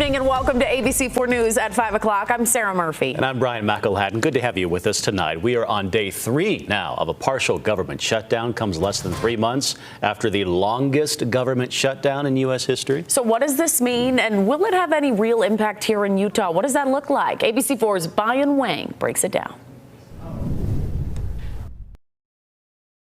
evening and welcome to ABC4 News at 5 o'clock. I'm Sarah Murphy. And I'm Brian McElhatton. Good to have you with us tonight. We are on day 3 now of a partial government shutdown. Comes less than 3 months after the longest government shutdown in U.S. history. So what does this mean, and will it have any real impact here in Utah? What does that look like? ABC4's Bayan Wang breaks it down.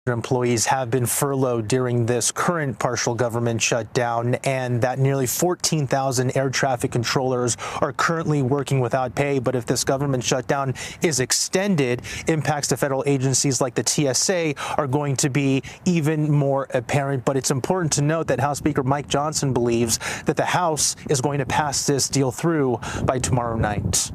Employees have been furloughed during this current partial government shutdown, and that nearly 14,000 air traffic controllers are currently working without pay. But if this government shutdown is extended, impacts to federal agencies like the TSA are going to be even more apparent. But it's important to note that House Speaker Mike Johnson believes that the House is going to pass this deal through by tomorrow night.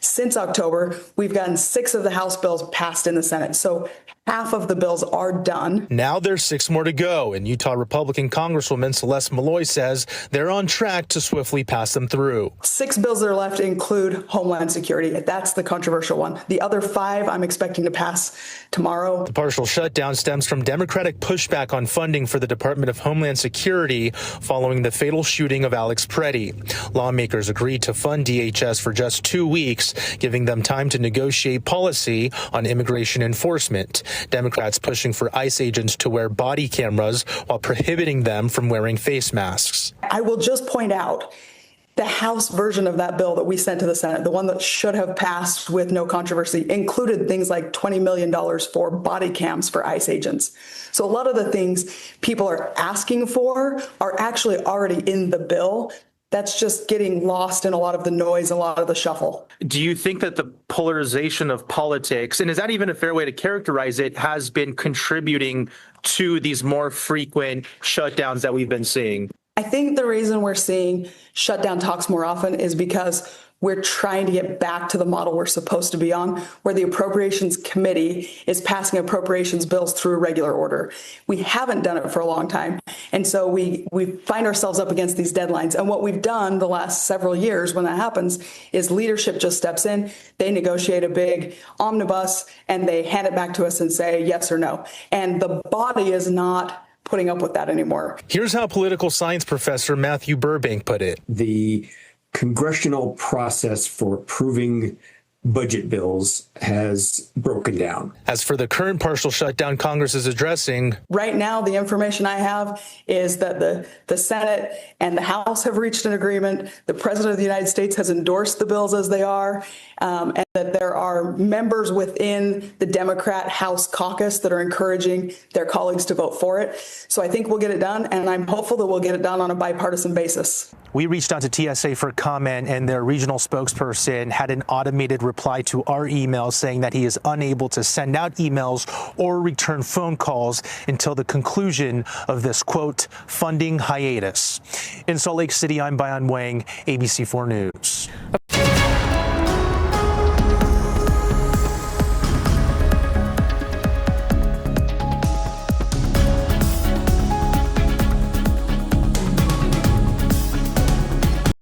Since October, we've gotten 6 of the House bills passed in the Senate. So half of the bills are done. Now there's 6 more to go, and Utah Republican Congresswoman Celeste Maloy says they're on track to swiftly pass them through. 6 bills that are left include Homeland Security. That's the controversial one. The other 5 I'm expecting to pass tomorrow. The partial shutdown stems from Democratic pushback on funding for the Department of Homeland Security following the fatal shooting of Alex Preddy. Lawmakers agreed to fund DHS for just 2 weeks, giving them time to negotiate policy on immigration enforcement. Democrats pushing for ICE agents to wear body cameras while prohibiting them from wearing face masks. I will just point out the House version of that bill that we sent to the Senate, the one that should have passed with no controversy, included things like $20 million for body cams for ICE agents. So a lot of the things people are asking for are actually already in the bill. That's just getting lost in a lot of the noise, a lot of the shuffle. Do you think that the polarization of politics, and is that even a fair way to characterize it, has been contributing to these more frequent shutdowns that we've been seeing? I think the reason we're seeing shutdown talks more often is because we're trying to get back to the model we're supposed to be on, where the Appropriations Committee is passing appropriations bills through regular order. We haven't done it for a long time. And so we find ourselves up against these deadlines. And what we've done the last several years when that happens is leadership just steps in, they negotiate a big omnibus, and they hand it back to us and say yes or no. And the body is not putting up with that anymore. Here's how political science professor Matthew Burbank put it. The congressional process for approving budget bills has broken down. As for the current partial shutdown Congress is addressing, right now, the information I have is that the Senate and the House have reached an agreement. The President of the United States has endorsed the bills as they are, and that there are members within the Democrat House caucus that are encouraging their colleagues to vote for it. So I think we'll get it done, and I'm hopeful that we'll get it done on a bipartisan basis. we reached out to TSA for comment, and their regional spokesperson had an automated reply to our email saying that he is unable to send out emails or return phone calls until the conclusion of this, quote, funding hiatus. In Salt Lake City, I'm Bayan Wang, ABC4 News.